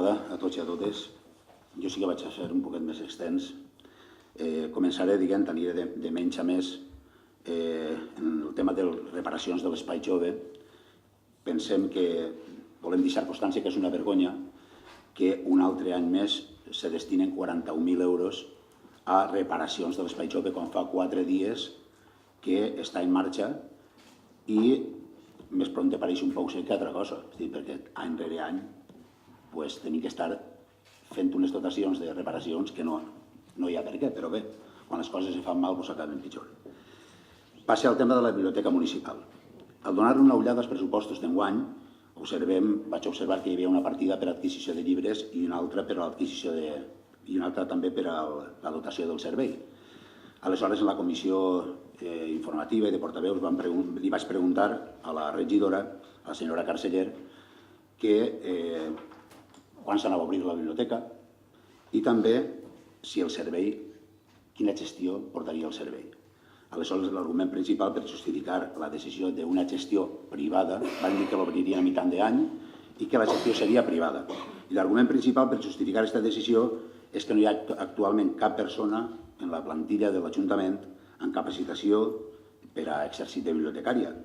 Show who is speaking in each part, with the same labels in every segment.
Speaker 1: vesprada a tots i a totes. Jo sí que vaig a fer un poquet més extens. Començaré, diguem, aniré de menys a més en el tema de les reparacions de l'espai jove. Pensem que volem deixar constància que és una vergonya que un altre any més se destinen 41.000 euros a reparacions de l'espai jove quan fa 4 dies que està en marxa i més pront apareix un pou sec que altra cosa, perquè any rere any tenim que estar fent unes dotacions de reparacions que no hi ha per què, però bé, quan les coses es fan mal acaben pitjor. Passa al tema de la biblioteca municipal. Al donar una ullada als pressupostos d'enguany, vaig observar que hi havia una partida per a adquisició de llibres i una altra per a l'adquisició i una altra també per a la dotació del servei. Aleshores, en la comissió informativa i de portaveus li vaig preguntar a la regidora, a la senyora Carceller, que quan s'anava a obrir la biblioteca i també si el servei, quina gestió portaria el servei. Aleshores, l'argument principal per justificar la decisió d'una gestió privada, van dir que l'obririen a mitjan d'any i que la gestió seria privada. I l'argument principal per justificar aquesta decisió és que no hi ha actualment cap persona en la plantilla de l'Ajuntament amb capacitació per a exercir de bibliotecària.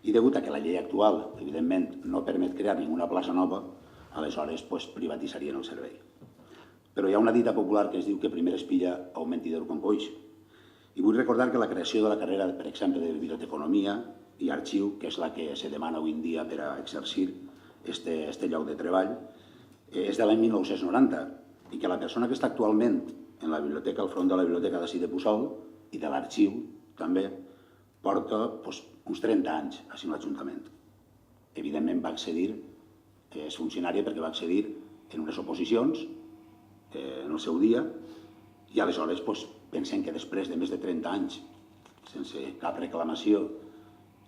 Speaker 1: I degut a que la llei actual, evidentment, no permet crear ninguna plaça nova, aleshores privatitzarien el servei. Però hi ha una dita popular que es diu que primer es pilla a un mentidero con coix. I vull recordar que la creació de la carrera, per exemple, de biblioteconomia i arxiu, que és la que se demana avui en dia per a exercir este lloc de treball, és de l'any 1990 i que la persona que està actualment en la biblioteca, al front de la biblioteca d'ací de Puçol i de l'arxiu també, porta uns 30 anys així en l'Ajuntament. Evidentment va accedir, és funcionària perquè va accedir en unes oposicions en el seu dia i aleshores pensem que després de més de 30 anys sense cap reclamació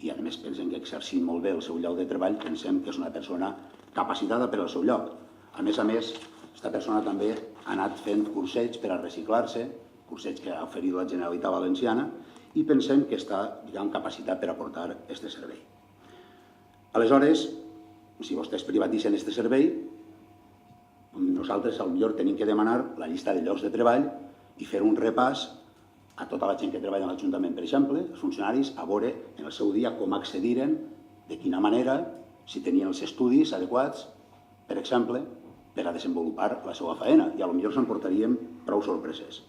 Speaker 1: i a més pensem que exercint molt bé el seu lloc de treball, pensem que és una persona capacitada per al seu lloc. A més, aquesta persona també ha anat fent cursets per a reciclar-se, cursets que ha oferit la Generalitat Valenciana i pensem que està capacitat per aportar aquest servei. Aleshores, si vostès privatitzen aquest servei, nosaltres potser tenim que demanar la llista de llocs de treball i fer un repàs a tota la gent que treballa a l'Ajuntament, per exemple, els funcionaris, a veure en el seu dia com accediren, de quina manera, si tenien els estudis adequats, per exemple, per a desenvolupar la seva feina, i potser se'n portaríem prou sorpreses.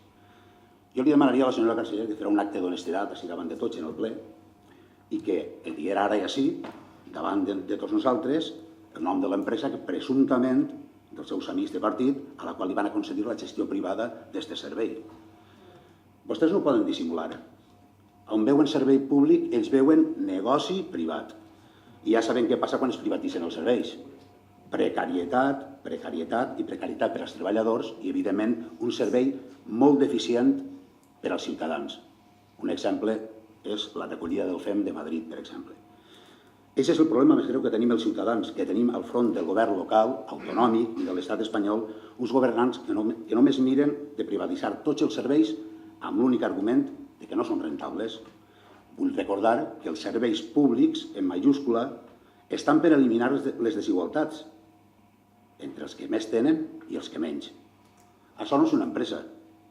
Speaker 1: Jo li demanaria a la senyora Carceller que fes un acte d'honestedat així davant de tots en el ple i que el diguera ara i així, davant de tots nosaltres, el nom de l'empresa que presumptament dels seus amics de partit, a la qual li van concedir la gestió privada d'aquest servei. Vostès no ho poden dissimular. On veuen servei públic, ells veuen negoci privat. I ja sabem què passa quan es privatitzen els serveis. Precarietat i precarietat per als treballadors i, evidentment, un servei molt deficient per als ciutadans. Un exemple és la recollida del FEM de Madrid, per exemple. Aquest és el problema més greu que tenim els ciutadans, que tenim al front del govern local, autonòmic i de l'estat espanyol, uns governants que només miren de privatitzar tots els serveis amb l'únic argument que no són rentables. Vull recordar que els serveis públics, en majúscula, estan per eliminar les desigualtats entre els que més tenen i els que menys. Això no és una empresa,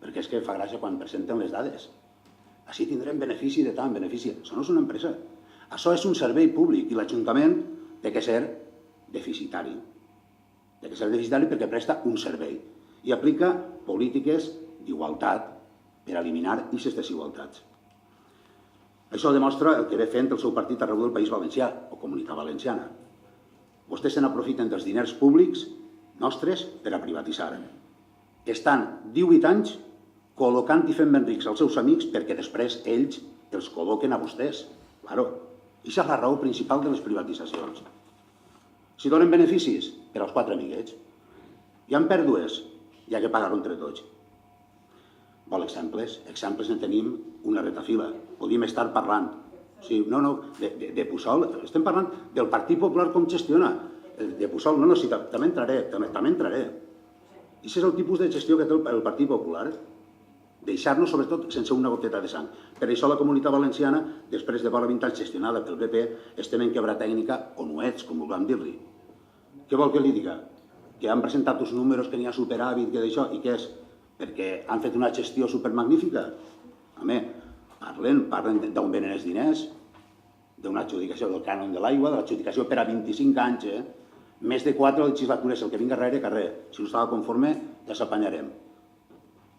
Speaker 1: perquè és que fa gràcia quan presenten les dades. Així tindrem benefici de tant benefici. Això no és una empresa. Això és un servei públic i l'Ajuntament té que ser deficitari. Té que ser deficitari perquè presta un servei i aplica polítiques d'igualtat per eliminar aquestes desigualtats. Això demostra el que ve fent el seu partit arreu del País Valencià o Comunitat Valenciana. Vostès se n'aprofiten dels diners públics nostres per a privatitzar. Estan 18 anys col·locant i fent ben rics als seus amics perquè després ells els col·loquen a vostès. Claro. Aquesta és la raó principal de les privatitzacions. Si donen beneficis, per als 4 amiguets. Hi ha pèrdues, hi ha que pagar-ho entre tots. Vol exemples? Exemples en tenim una retafila. Podríem estar parlant. De Puçol, estem parlant del Partit Popular com gestiona. De Puçol, també entraré. Aquest és el tipus de gestió que té el Partit Popular. Deixar-nos, sobretot, sense una goteta de sang. Per això la Comunitat Valenciana, després de vora 20 anys gestionada pel PP, estem en quebra tècnica o nuets, com vulguem dir-li. Què vol que li diga? que han presentat uns números que n'hi ha superàvit, que d'això, i què és? Perquè han fet una gestió supermagnífica? Home, parlen d'on venen els diners, d'una adjudicació del cànon de l'aigua, de l'adjudicació per a 25 anys, més de 4 legislatures, el que vinga darrere carrer. Si no estava conforme, ja s'apanyarem.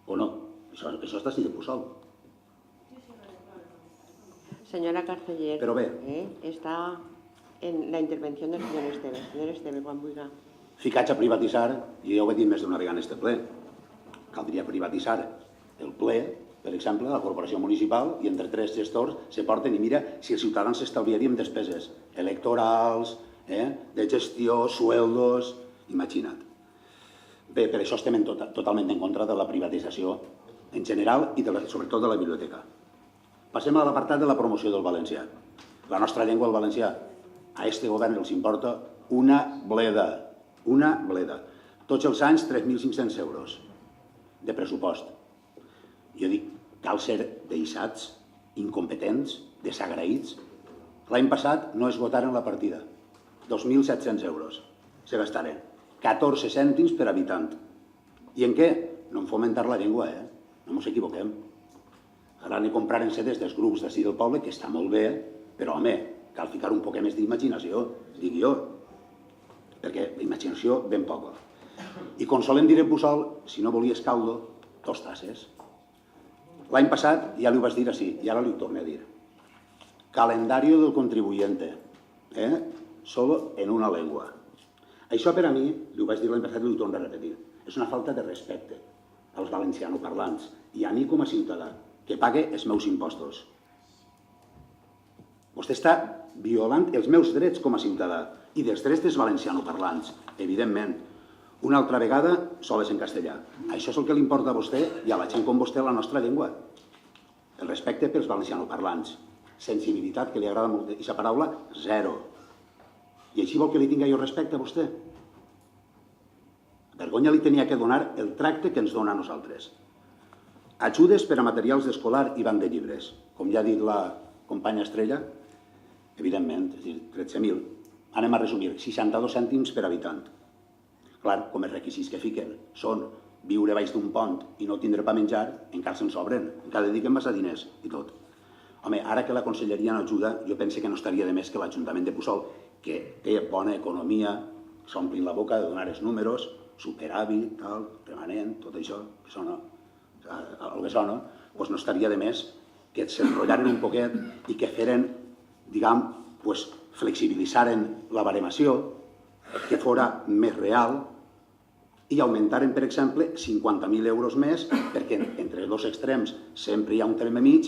Speaker 1: O no? Això està així de Puçol.
Speaker 2: Señora Carceller,
Speaker 1: Pero ve.
Speaker 2: Está en la intervención del señor Esteve. Señor Esteve, quan vulgui.
Speaker 1: Ficats a privatitzar, i ja ho he dit més d'una vegada en este ple, caldria privatitzar el ple, per exemple, la corporació municipal, i entre 3 gestors se porten i mira si els ciutadans s'estalviaríem despeses electorals, de gestió, sueldos, imagina't. Bé, per això estem totalment en contra de la privatització en general i sobretot de la biblioteca. Passem a l'apartat de la promoció del valencià. La nostra llengua, el valencià, a este govern els importa una bleda. Una bleda. Tots els anys 3.500 euros de pressupost. Jo dic, cal ser deixats, incompetents, desagraïts. L'any passat no es votaren la partida. 2.700 euros se gastaren. 14 cèntims per habitant. I en què? No en fomentar la llengua, no ens equivoquem. Ara n'hi compraren CDs dels grups d'ací del poble, que està molt bé, però, home, cal ficar un poc més d'imaginació, dic jo, perquè imaginació ben poca. I com solem dir en Puçol, si no volies caldo, 2 tasses. L'any passat ja li ho vaig dir així, i ara li ho torno a dir. Calendario del contribuyente, solo en una lengua. Això per a mi, li ho vaig dir l'any passat i li ho torno a repetir, és una falta de respecte als valencianoparlants i a mi com a ciutadà, que pague els meus impostos. Vostè està violant els meus drets com a ciutadà i dels drets dels valencianoparlants, evidentment. Una altra vegada, soles en castellà. Això és el que li importa a vostè i a la gent com vostè la nostra llengua. El respecte pels valencianoparlants. Sensibilitat, que li agrada molt, i la paraula, 0. I així vol que li tingui jo respecte a vostè? Vergonya li tenia que donar el tracte que ens dona a nosaltres. Ajudes per a materials d'escolar i banc de llibres. Com ja ha dit la companya Estrella, evidentment, és a dir, 13.000. Anem a resumir, 62 cèntims per habitant. Clar, com els requisits que fiquen són viure baix d'un pont i no tindre per menjar, encara se'n sobren, encara dediquen massa diners i tot. Home, ara que la conselleria no ajuda, jo penso que no estaria de més que l'Ajuntament de Puçol, que té bona economia, s'omplin la boca de donar els números, superàvit, tal, remanent, tot això, que sona, el que sona, doncs no estaria de més que s'enrotllaren un poquet i que feren, diguem, flexibilitzaren la baremació, que fora més real i augmentaren, per exemple, 50.000 euros més, perquè entre els 2 extrems sempre hi ha un terme mig,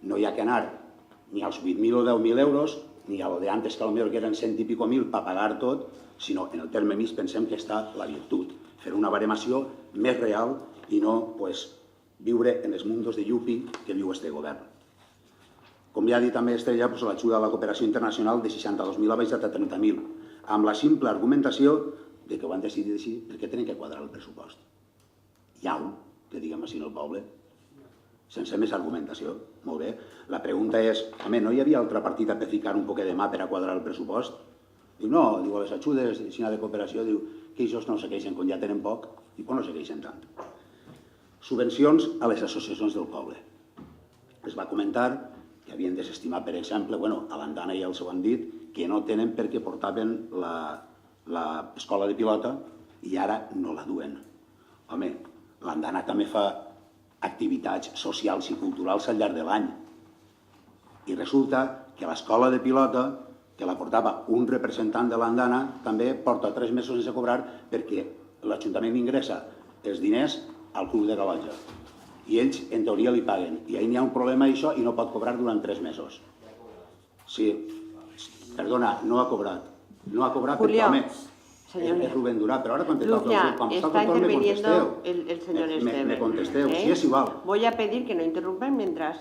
Speaker 1: no hi ha que anar ni als 8.000 o 10.000 euros, ni a lo de antes, que potser que eren 100 i pico mil per pagar tot, sinó en el terme mig pensem que està la virtut, fer una baremació més real i no viure en els mundos de Yupi que viu este govern. Com ja ha dit també Estrella, l'ajuda a la cooperació internacional de 62.000 ha baixat a 30.000, amb la simple argumentació que ho han decidit així perquè tenen que quadrar el pressupost. Iau, que diguem així en el poble, sense més argumentació. Molt bé. La pregunta és, home, no hi havia altra partida per ficar un poquet de mà per a quadrar el pressupost? Diu, no, diu, a les ajudes de cooperació, diu, que ells no se queixen quan ja tenen poc, i no se queixen tant. Subvencions a les associacions del poble. Es va comentar que havien desestimat, per exemple, a l'Andana ja els ho han dit, que no tenen perquè portaven l'escola de pilota i ara no la duen. Home, l'Andana també fa activitats socials i culturals al llarg de l'any. I resulta que l'escola de pilota, que la portava un representant de l'Andana, també porta 3 mesos sense cobrar perquè l'Ajuntament ingressa els diners al club de Calonja. I ells, en teoria, li paguen. I ahir n'hi ha un problema això i no pot cobrar durant 3 mesos. Sí, perdona, no ha cobrat. No ha cobrat perquè, home, és Rubén Durà, però ara quan
Speaker 2: está interviniendo el señor Esteve.
Speaker 1: Me contesteu, sí, és igual.
Speaker 2: Voy a pedir que no interrumpan mientras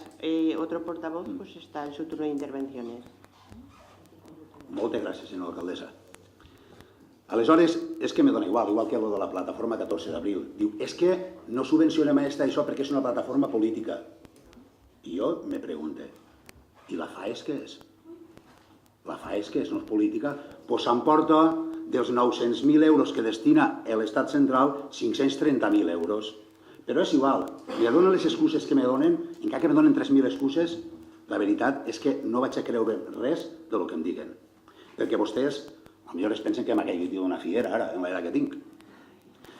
Speaker 2: otro portavoz está en su turno de intervenciones.
Speaker 1: Moltes gràcies, senyora alcaldessa. Aleshores, és que me dona igual que lo de la plataforma 14 d'abril. Diu, és que no subvencionem això perquè és una plataforma política. I jo me pregunto, i la FAES què és? La FAES què és? No és política? Doncs s'emporta dels 900.000 euros que destina l'Estat central, 530.000 euros. Però és igual, me donen les excuses que me donen, encara que me donen 3.000 excuses, la veritat és que no vaig a creure res del que em diguen. Perquè vostès, potser es pensen que m'ha caigut d'una figuera ara, en l'era que tinc.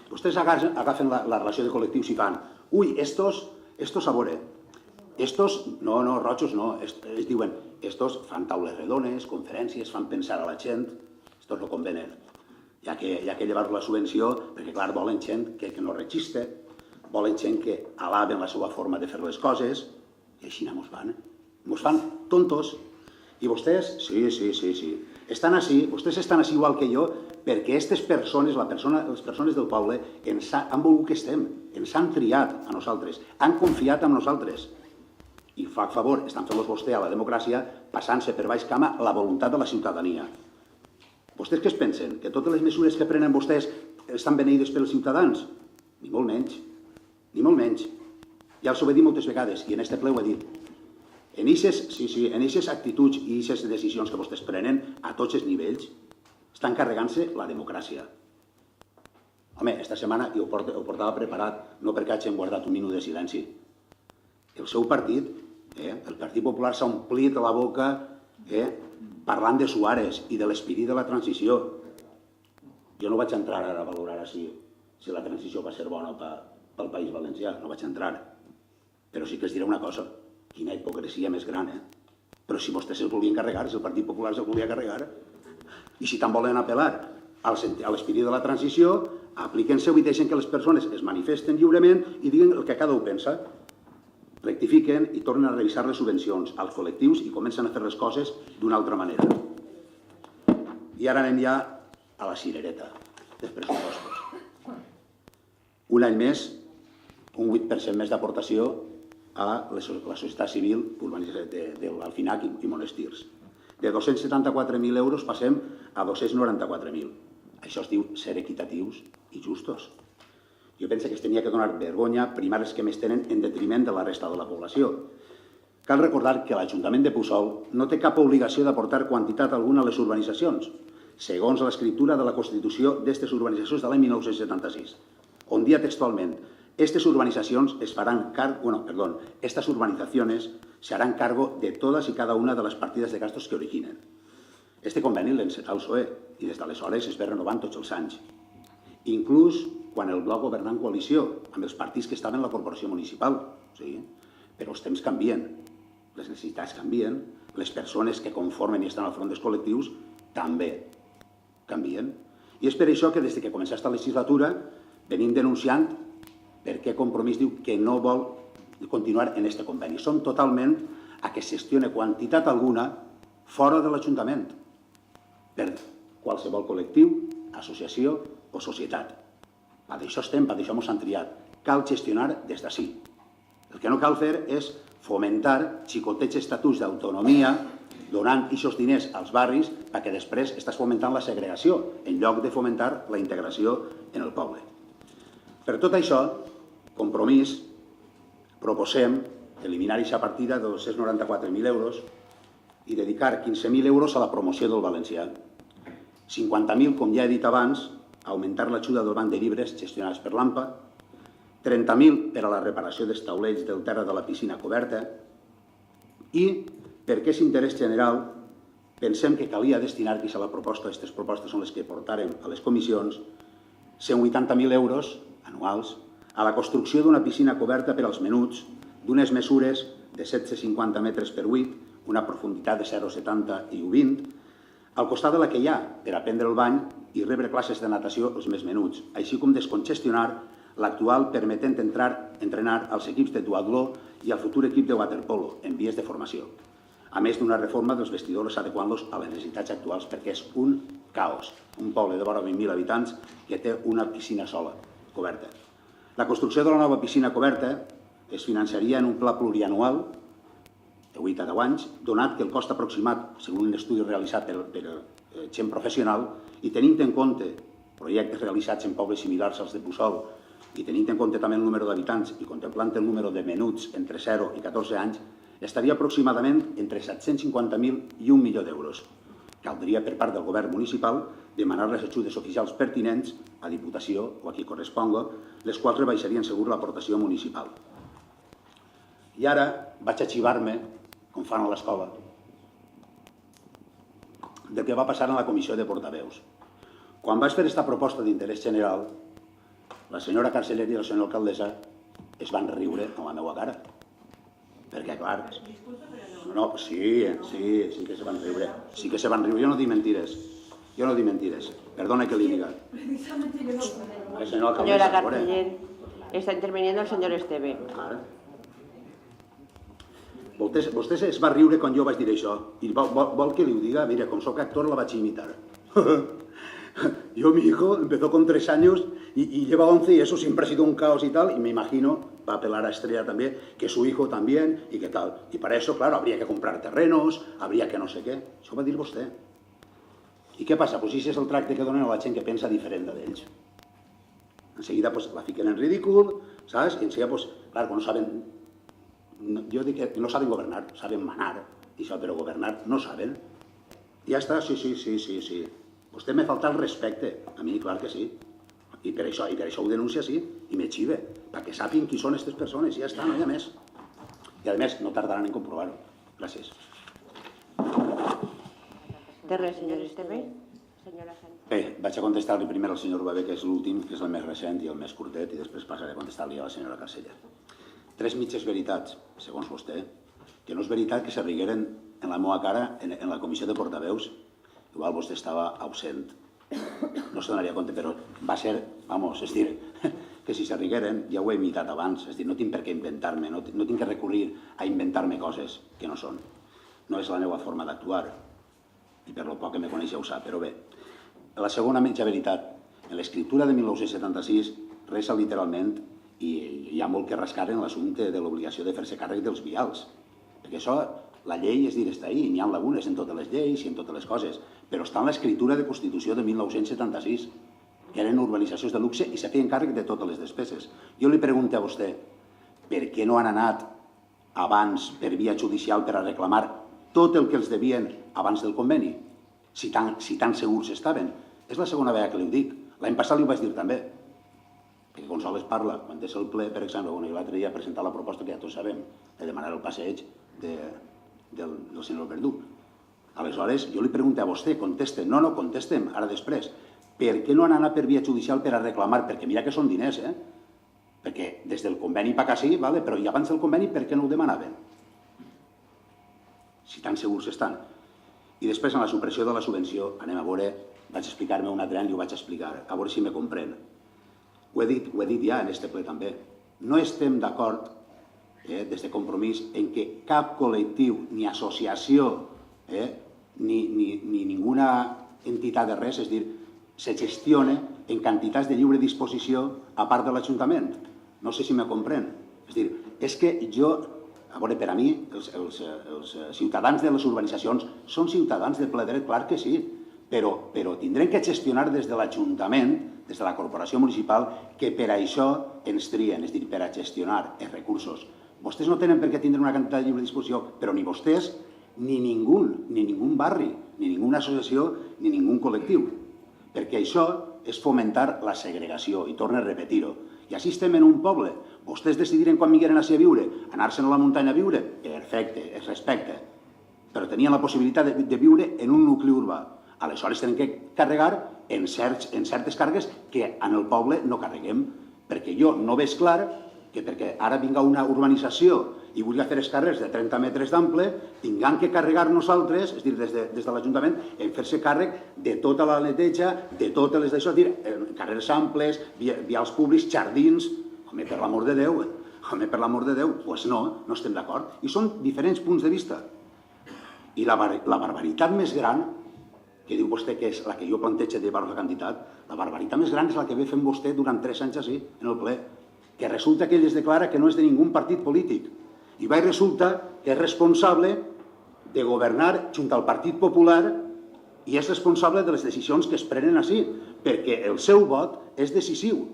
Speaker 1: Vostès agafen la relació de col·lectius i fan, ui, estos a veure, estos, no, rojos no, es diuen, estos fan taules redones, conferències, fan pensar a la gent, estos no convenen. Hi ha que llevar la subvenció, perquè clar, volen gent que no rechiste, volen gent que alaben la seva forma de fer les coses, i així mos van. Mos fan tontos. I vostès, sí, estan així, vostès estan així igual que jo, perquè aquestes persones, les persones del poble, han volgut que estem, ens han triat a nosaltres, han confiat en nosaltres. I fa favor, estan fent-los vostè a la democràcia, passant-se per baix cama la voluntat de la ciutadania. Vostès què es pensen? Que totes les mesures que prenen vostès estan beneïdes pels ciutadans? Ni molt menys. Ni molt menys. Ja els ho he dit moltes vegades, i en este ple ho he dit. En aquestes actituds i aquestes decisions que vostès prenen a tots els nivells, estan carregant-se la democràcia. Home, esta setmana jo ho portava preparat, no perquè hagin guardat un minut de silenci. El seu partit, el Partit Popular, s'ha omplit la boca parlant de Suárez i de l'esperit de la transició. Jo no vaig entrar ara a valorar si la transició va ser bona pel País Valencià, no vaig entrar. Però sí que els diré una cosa, quina hipocresia més gran, Però si vostès se'ls volien carregar, si el Partit Popular se'ls volia carregar, i si tant volen apel·lar a l'esperit de la transició, apliquen-se-ho i deixen que les persones es manifesten lliurement i diguen el que cada un pensa. Rectifiquen i tornen a revisar les subvencions als col·lectius i comencen a fer les coses d'una altra manera. I ara anem ja a la cirereta dels pressupostos. Un any més, un 8% més d'aportació a la societat civil del FINAC i monestirs. De 274.000 euros passem a 294.000. Això es diu ser equitatius i justos. Jo penso que es tenia que donar vergonya primar els que més tenen en detriment de la resta de la població. Cal recordar que l'Ajuntament de Puçol no té cap obligació d'aportar quantitat alguna a les urbanitzacions, segons l'escriptura de la Constitució d'aquestes urbanitzacions de l'any 1976, on dia textualment, estas urbanizaciones se harán cargo de todas y cada una de las partidas de gastos que originen. Este conveni l'encetà el PSOE i des d'aleshores es ve renovant tots els anys. Inclús quan el bloc governà en coalició amb els partits que estaven a la corporació municipal. Però els temps canvien, les necessitats canvien, les persones que conformen i estan al front dels col·lectius també canvien. I és per això que des que comença esta legislatura venim denunciant per què Compromís diu que no vol continuar en aquest conveni. Som totalment a que es gestione quantitat alguna fora de l'Ajuntament per qualsevol col·lectiu, associació o societat. Per això estem, per això ens han triat. Cal gestionar des d'ací. El que no cal fer és fomentar xicotets estatuts d'autonomia donant aquests diners als barris perquè després estàs fomentant la segregació en lloc de fomentar la integració en el poble. Per tot això, Compromís, proposem eliminar aquesta partida de 294.000 euros i dedicar 15.000 euros a la promoció del valencià. 50.000, com ja he dit abans, a augmentar l'ajuda del banc de llibres gestionats per l'AMPA, 30.000 per a la reparació dels taulells del terra de la piscina coberta i, perquè és interès general, pensem que calia destinar, que a la proposta, aquestes propostes són les que portarem a les comissions, 180.000 euros anuals a la construcció d'una piscina coberta per als menuts, d'unes mesures de 750 metres per 8, una profunditat de 0,70 i 1,20, al costat de la que hi ha per a prendre el bany i rebre classes de natació els més menuts, així com descongestionar l'actual permetent entrenar als equips de duatló i al futur equip de waterpolo en vies de formació, a més d'una reforma dels vestidors adequant-los a les necessitats actuals perquè és un caos, un poble de vora 20.000 habitants que té una piscina sola, coberta. La construcció de la nova piscina coberta es financiaria en un pla plurianual de 8 a 10 anys, donat que el cost aproximat, segons un estudi realitzat per gent professional, i tenint en compte projectes realitzats en pobles similars als de Puçol, i tenint en compte també el número d'habitants i contemplant el número de menuts entre 0 i 14 anys, estaria aproximadament entre 750.000 i 1 milió d'euros. Caldria per part del govern municipal demanar les ajudes oficials pertinents a Diputació o a qui corresponga, les quals rebaixarien segur l'aportació municipal. I ara vaig a xivar-me, com fan a l'escola, del que va passar en la comissió de portaveus. Quan vaig fer aquesta proposta d'interès general, la senyora Carceller i la senyora alcaldessa es van riure a la meva cara. Perquè, clar... No, sí que se van riure. Sí que se van riure. Jo no dic mentires. Perdona que li diga.
Speaker 2: Señora Carceller, está interviniendo el señor Esteve.
Speaker 1: Vostè es va riure quan jo vaig dir això. I vol que li ho diga? Mira, com soc actor la vaig imitar. Yo, mi hijo, empezó con 3 años y lleva 11 y eso siempre ha sido un caos y tal, y me imagino, va a apelar a Estrella también, que su hijo también y que tal. Y para eso, claro, habría que comprar terrenos, habría que no sé què. Això va dir vostè. I què passa? Pues si és el tracte que donen a la gent que pensa diferent d'ells. Enseguida pues, la fiquen en ridícul, ¿sabes? Y enseguida, pues, claro, no saben... Yo digo que no saben gobernar, saben manar, pero gobernar no saben. I ja està, sí. Vostè me falta el respecte. A mi, clar que sí. I per això ho denuncia, sí, i me xive, perquè sàpiguen qui són aquestes persones, i ja està, no hi ha més. I a més, no tardaran en comprovar-ho. Gràcies.
Speaker 2: De res, senyor Esteve.
Speaker 1: Bé, vaig a contestar-li primer al senyor Bebé, que és l'últim, que és el més recent i el més curtet, i després passaré a contestar-li a la senyora Carceller. 3 mitges veritats, segons vostè, que no és veritat que se rigueren en la meva cara en la comissió de portaveus. Igual vostè estava ausent, no se donaria compte, però va ser, vamos, és dir, que si se rigueren, ja ho he imitat abans, és dir, no tinc per què inventar-me, no tinc que recurrir a inventar-me coses que no són. No és la meva forma d'actuar, i per lo poc que me coneixeu sap, però bé. La segona mitja veritat, en l'escriptura de 1976 resa literalment, i hi ha molt que rascar en l'assumpte de l'obligació de fer-se càrrec dels vials, perquè això... La llei, és dir, està ahí, n'hi ha lagunes en totes les lleis i en totes les coses, però està en l'escriptura de Constitució de 1976, que eren urbanitzacions de luxe i se feien càrrec de totes les despeses. Jo li pregunto a vostè, per què no han anat abans per via judicial per a reclamar tot el que els devien abans del conveni? Si tan segurs estaven. És la segona vegada que li ho dic. L'any passat li ho vaig dir també, perquè quan sols parla, quan és el ple, per exemple, i l'altre dia presentar la proposta que ja tots sabem, de demanar el passeig del senyor Verdú. Aleshores, jo li pregunto a vostè, contestem. No, contestem, ara després. Per què no han anat per via judicial per a reclamar? Perquè mira que són diners, Perquè des del conveni per acá sí, però i abans del conveni per què no ho demanaven? Si tan segurs estan. I després, en la supressió de la subvenció, anem a veure, vaig explicar-me un altre any i ho vaig explicar, a veure si me comprèn. Ho he dit ja en este ple també. No estem d'acord des de Compromís, en què cap col·lectiu, ni associació, ni ninguna entitat de res, és dir, se gestiona en quantitats de lliure disposició a part de l'Ajuntament. No sé si me comprèn. És dir, és que jo, a veure, per a mi, els ciutadans de les urbanitzacions són ciutadans de ple dret, clar que sí, però tindrem que gestionar des de l'Ajuntament, des de la corporació municipal, que per això ens trien, és dir, per a gestionar els recursos. Vostès no tenen per què tindre una quantitat de lliure disposició, però ni vostès, ni ningú barri, ni ninguna associació, ni ningú col·lectiu. Perquè això és fomentar la segregació, i torno a repetir-ho. I així estem en un poble. Vostès decidiren quan vingueren així a viure, anar-se'n a la muntanya a viure, perfecte, es respecta. Però tenien la possibilitat de viure en un nucli urbà. Aleshores tenen que carregar en certes càrregues que en el poble no carreguem, perquè jo no veig clar que perquè ara vinga una urbanització i vulgui fer els carrers de 30 metres d'ample, tinguem que carregar nosaltres, és dir, des de l'Ajuntament, en fer-se càrrec de tota la neteja, de totes les d'això, és dir, carrers amples, vials públics, jardins... Home, per l'amor de Déu, doncs no estem d'acord. I són diferents punts de vista. I la barbaritat més gran, que diu vostè que és la que jo plantejo de la quantitat, la barbaritat més gran és la que ve fent vostè durant 3 anys així, en el ple, que resulta que ell es declara que no és de ningú partit polític. I resulta que és responsable de governar junt al Partit Popular i és responsable de les decisions que es prenen així, perquè el seu vot és decisiu.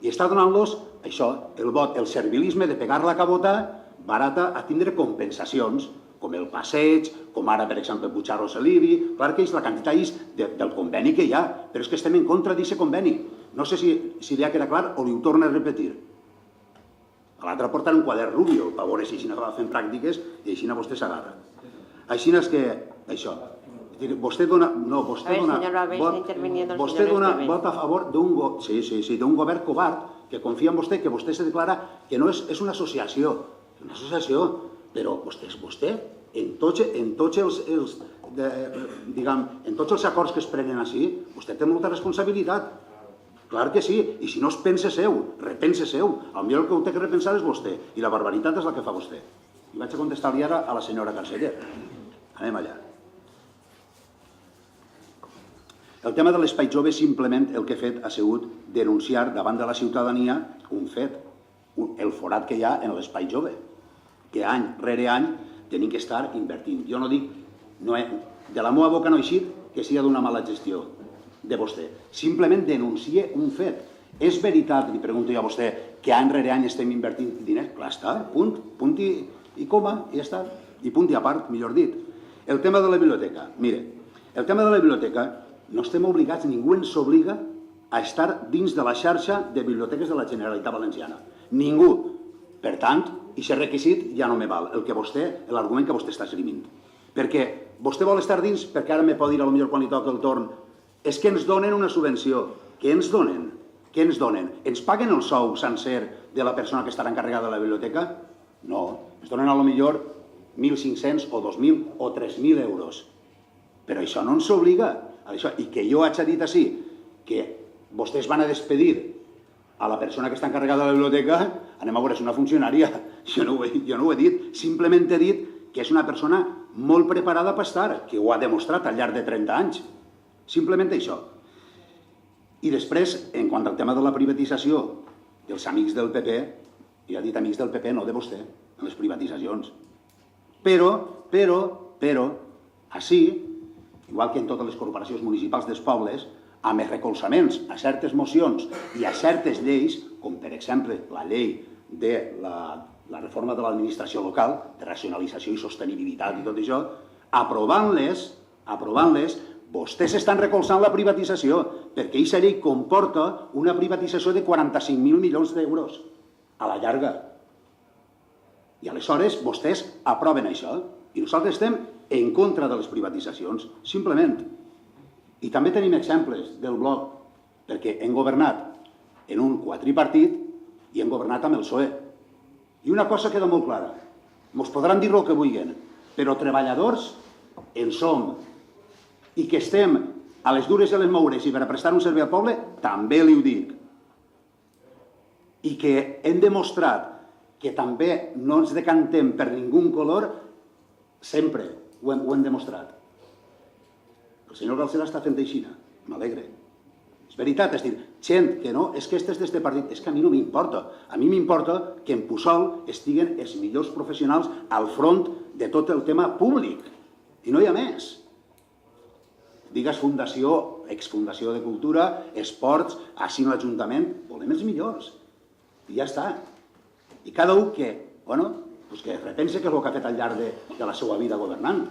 Speaker 1: I està donant-los això, el vot, el servilisme de pegar la cabota barata a tindre compensacions, com el passeig, com ara, per exemple, pujar-los a l'IBI. Clar que és la quantitat del conveni que hi ha, però és que estem en contra d'aquest conveni. No sé si li ha quedat clar o li ho torno a repetir. A l'altre portar un quadern rubio, per veure si així va fent pràctiques i així vostè s'agarra. Així és que, això, vostè dona... No, vostè dona... Vostè dona vot a favor d'un govern covard que confia en vostè, que vostè se declara que no és una associació, però vostè, en tots els acords que es prenen així, vostè té molta responsabilitat. Clar que sí, i si no es pensa seu, repensa seu. Potser el que ho té que repensar és vostè, i la barbaritat és la que fa vostè. I vaig a contestar-li ara a la senyora canceller. Anem allà. El tema de l'espai jove, simplement el que he fet ha sigut denunciar davant de la ciutadania un fet, el forat que hi ha en l'espai jove, que any rere any tenim que estar invertint. Jo no dic, de la meva boca no ha eixit que sigui d'una mala gestió de vostè. Simplement denuncie un fet. És veritat, li pregunto jo a vostè, que any rere any estem invertint diners? Clar està, punt i coma, i ja està. I punt i a part, millor dit. El tema de la biblioteca. Mire, el tema de la biblioteca no estem obligats, ningú ens obliga a estar dins de la xarxa de biblioteques de la Generalitat Valenciana. Ningú. Per tant, aquest requisit ja no me val, l'argument que vostè està esgrimint. Perquè vostè vol estar dins, perquè ara me pot dir, potser quan li toca el torn, és que ens donen una subvenció. Què ens donen? Què ens donen? Ens paguen el sou sencer de la persona que estarà encarregada de la biblioteca? No. Ens donen potser 1.500 o 2.000 o 3.000 euros. Però això no ens obliga. I que jo haig dit així, que vostès van a despedir a la persona que està encarregada de la biblioteca, anem a veure, és una funcionària. Jo no ho he dit. Simplement he dit que és una persona molt preparada per estar, que ho ha demostrat al llarg de 30 anys. Simplement això. I després, en quant al tema de la privatització, dels amics del PP, jo he dit amics del PP, no de vostè, en les privatitzacions. Però, així, igual que en totes les corporacions municipals dels pobles, amb els recolzaments a certes mocions i a certes lleis, com per exemple la llei de la reforma de l'administració local, de racionalització i sostenibilitat i tot això, aprovant-les, vostès estan recolzant la privatització, perquè aquesta llei comporta una privatització de 45.000 milions d'euros a la llarga. I aleshores vostès aproven això, i nosaltres estem en contra de les privatitzacions, simplement. I també tenim exemples del bloc, perquè hem governat en un quadripartit i hem governat amb el PSOE. I una cosa queda molt clara, ens podran dir el que vulguin, però treballadors en som, i que estem a les dures i a les moures i per a prestar un servei al poble, també li ho dic. I que hem demostrat que també no ens decantem per ningú color, sempre ho hem demostrat. El senyor Galcera està fent aixina, m'alegre. És veritat, és dir, gent que no, és que este és d'este partit, és que a mi no m'importa. A mi m'importa que en Puçol estiguen els millors professionals al front de tot el tema públic. I no hi ha més. Digues fundació, exfundació de cultura, esports, així en l'Ajuntament, volem els millors. I ja està. I cada un que repense què és el que ha fet al llarg de la seva vida governant.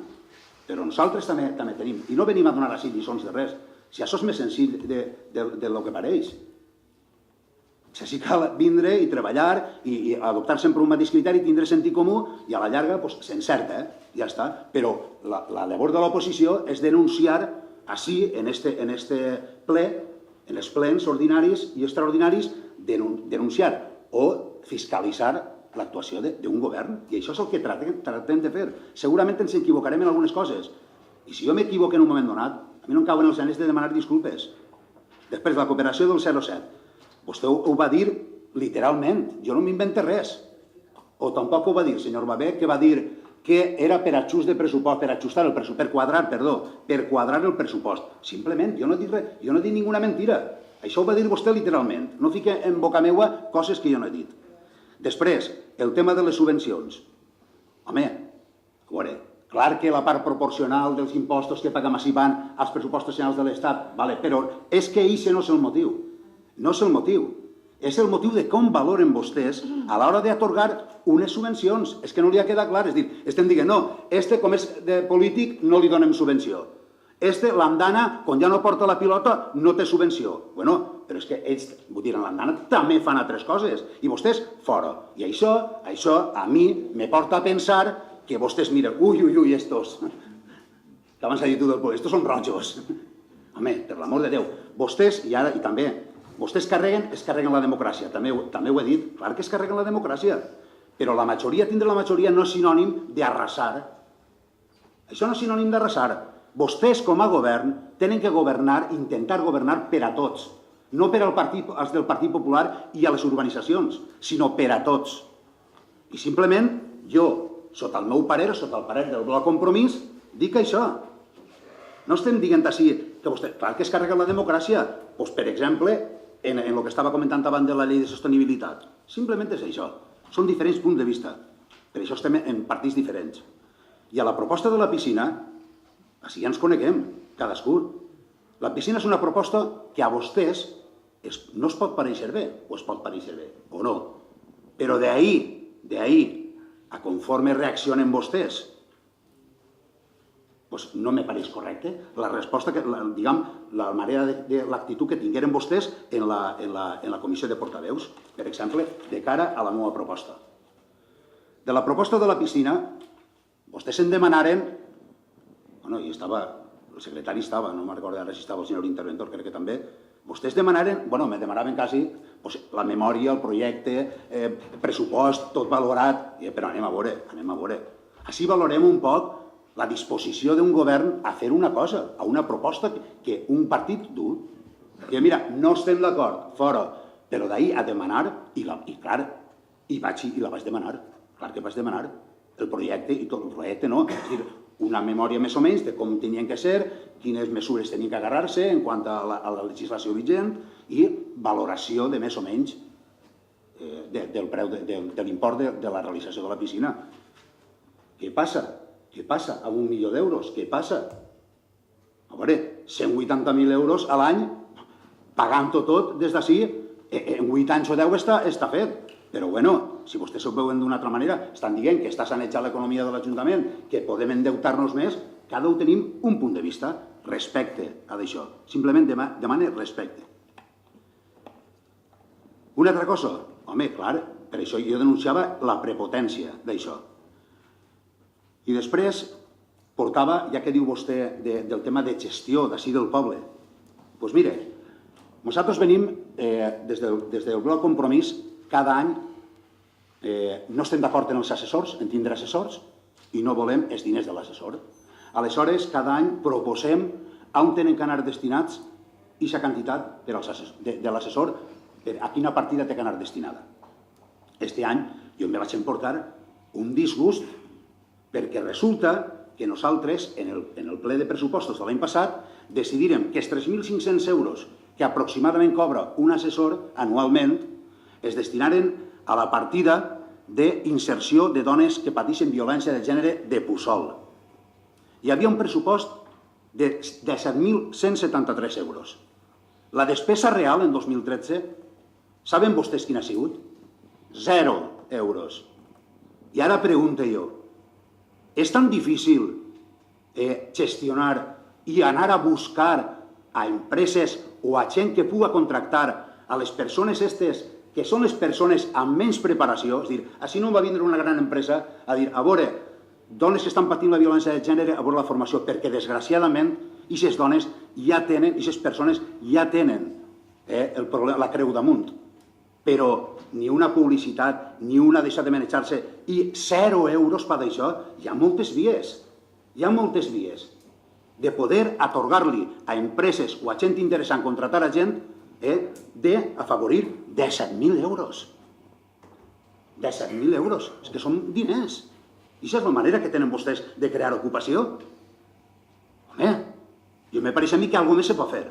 Speaker 1: Però nosaltres també tenim. I no venim a donar així lliçons de res. Si això és més senzill del que pareix. Si així cal vindre i treballar i adoptar sempre un mateix criteri, tindre sentit comú i a la llarga s'encerta, ja està. Però la labor de l'oposició és denunciar així, en este ple, en els plens ordinaris i extraordinaris, denunciar o fiscalitzar l'actuació d'un govern. I això és el que tractem de fer. Segurament ens equivocarem en algunes coses. I si jo m'equivoco en un moment donat, a mi no em cauen els anells de demanar disculpes. Després, la cooperació del 0,7. Vostè ho va dir literalment. Jo no m'invento res. O tampoc ho va dir el senyor Babé, que va dir que era per ajust de pressupost, per quadrar el pressupost. Simplement, jo no he dit ninguna mentira. Això ho va dir vostè literalment. No fique en boca meua coses que jo no he dit. Després, el tema de les subvencions. Home, a veure, clar que la part proporcional dels impostos que paguem així van als pressupostos generals de l'Estat, però és que això no és el motiu. No és el motiu. És el motiu de com valoren vostès a l'hora d'atorgar unes subvencions. És que no li ha quedat clar. És a dir, estem dient, no, com és de polític no li donem subvenció. L'andana, quan ja no porta la pilota, no té subvenció. Bueno, però és que ells, vull dir, en l'andana també fan altres coses. I vostès, fora. I això a mi me porta a pensar que vostès miren, ui, estos, que abans ha dit tu del poble, estos són rojos. Home, per l'amor de Déu, vostès, i també, vostès es carreguen la democràcia, també ho he dit, clar que es carreguen la democràcia, però tindre la majoria no és sinònim d'arrasar. Això no és sinònim d'arrasar. Vostès, com a govern, tenen que governar, intentar governar per a tots, no per als del Partit Popular i a les urbanitzacions, sinó per a tots. I simplement, jo, sota el meu parer, sota el parer del Bloc Compromís, dic això. No estem dient així que vostè... Clar que es carrega la democràcia. Doncs, per exemple, en el que estava comentant abans de la llei de sostenibilitat. Simplement és això. Són diferents punts de vista. Per això estem en partits diferents. I a la proposta de la piscina, així ja ens coneguem, cadascú. La piscina és una proposta que a vostès no es pot pareixer bé, o es pot pareixer bé, o no. Però d'ahir a conforme reaccionen vostès, doncs no me pareix correcte la resposta, diguem, la manera de l'actitud que tingueren vostès en la comissió de portaveus, per exemple, de cara a la meva proposta. De la proposta de la piscina, vostès em demanaren, bueno, i estava, el secretari estava, no me'n recordo ara si estava el senyor interventor, crec que també, vostès demanaren, bueno, me demanaven quasi la memòria, el projecte, pressupost, tot valorat, però anem a veure. Així valorem un poc la disposició d'un govern a fer una cosa, a una proposta que un partit du. I mira, no estem d'acord, fora, però d'ahir a demanar, i clar, la vaig demanar, clar que vaig demanar, el projecte, i tot el projecte, no? És dir, una memòria més o menys de com tenien que ser, quines mesures tenien que agarrar-se en quant a la legislació vigent i valoració de més o menys del preu, de l'import de la realització de la piscina. Què passa? Què passa amb 1 milió d'euros? Què passa? A veure, 180.000 euros a l'any, pagant-ho tot des d'ací, en 8 anys o 10 està fet. Però, bueno, si vostès ho veuen d'una altra manera, estan dient que està sanejant l'economia de l'Ajuntament, que podem endeutar-nos més, cada un tenim un punt de vista respecte a d'això. Simplement demane respecte. Una altra cosa, home, clar, per això jo denunciava la prepotència d'això. I després portava, ja que diu vostè del tema de gestió d'ací del poble, doncs mire, nosaltres venim des del Bloc Compromís cada any, no estem d'acord en els assessors, en tindre assessors, i no volem els diners de l'assessor. Aleshores, cada any proposem on tenen que anar destinats aquesta quantitat de l'assessor, a quina partida té que anar destinada. Este any jo em vaig emportar un disgust perquè resulta que nosaltres, en el ple de pressupostos de l'any passat, decidirem que els 3.500 euros que aproximadament cobra un assessor anualment es destinaren a la partida d'inserció de dones que pateixen violència de gènere de Puçol. Hi havia un pressupost de 17.173 euros. La despesa real en 2013, saben vostès quina ha sigut? 0 euros. I ara pregunto jo, és tan difícil gestionar i anar a buscar a empreses o a gent que puga contractar a les persones aquestes que són les persones amb menys preparació, és a dir, així no va vindre una gran empresa a dir, a veure, dones que estan patint la violència de gènere, a veure la formació, perquè desgraciadament aquestes dones ja tenen, aquestes persones ja tenen la creu damunt. Però ni una publicitat, ni una deixar de manejar-se, i 0 euros per això, hi ha moltes vies de poder atorgar-li a empreses o a gent interessant contratar a gent d'afavorir 17.000 euros. 17.000 euros, és que són diners. I aquesta és la manera que tenen vostès de crear ocupació. Home, jo me pareix a mi que alguna més se pot fer.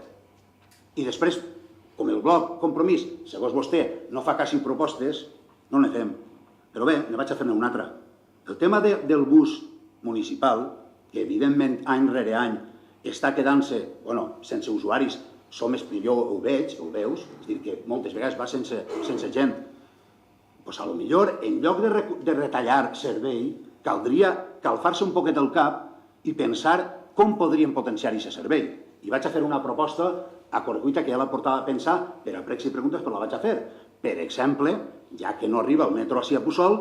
Speaker 1: I després, com el Bloc Compromís, segons vostè, no fa quasi propostes, no ne fem. Però bé, ne vaig a fer-ne una altra. El tema del bus municipal, que evidentment any rere any està quedant-se, sense usuaris, jo ho veig, ho veus, és a dir, que moltes vegades va sense gent. Doncs potser, en lloc de retallar servei, caldria calfar-se un poquet el cap i pensar com podríem potenciar aquest servei. I vaig a fer una proposta a correcuita que ja la portava a pensar per a pregs i preguntes, però la vaig a fer. Per exemple, ja que no arriba el metro així a Puçol,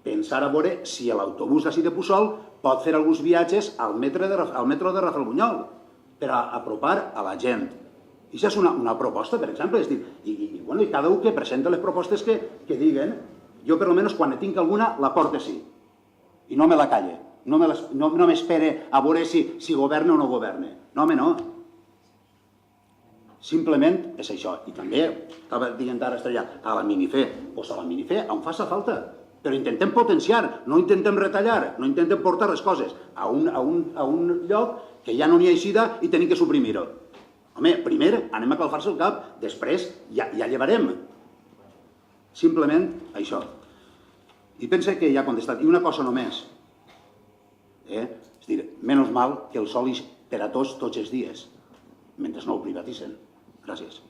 Speaker 1: pensar a veure si l'autobús d'ací de Puçol pot fer alguns viatges al metro de Rafelbunyol per a apropar a la gent. I això és una proposta, per exemple, és dir, i cada un que presenta les propostes que diguen, jo per almenys quan ne tinc alguna la porte sí, i no me la calle, no m'espere a veure si governa o no governa. No, home, no. Simplement és això. I també, estava dient ara Estrella, a la Minife. Doncs a la Minife on faça falta. Però intentem potenciar, no intentem retallar, no intentem portar les coses a un lloc que ja no n'hi ha eixida i tenim que suprimir-ho. Home, primer anem a calfar-se el cap, després ja llevarem. Simplement això. I pense que ja he contestat. I una cosa només. És dir, menys mal que el sol és per a tots els dies, mentre no ho privatitzen. Gràcies.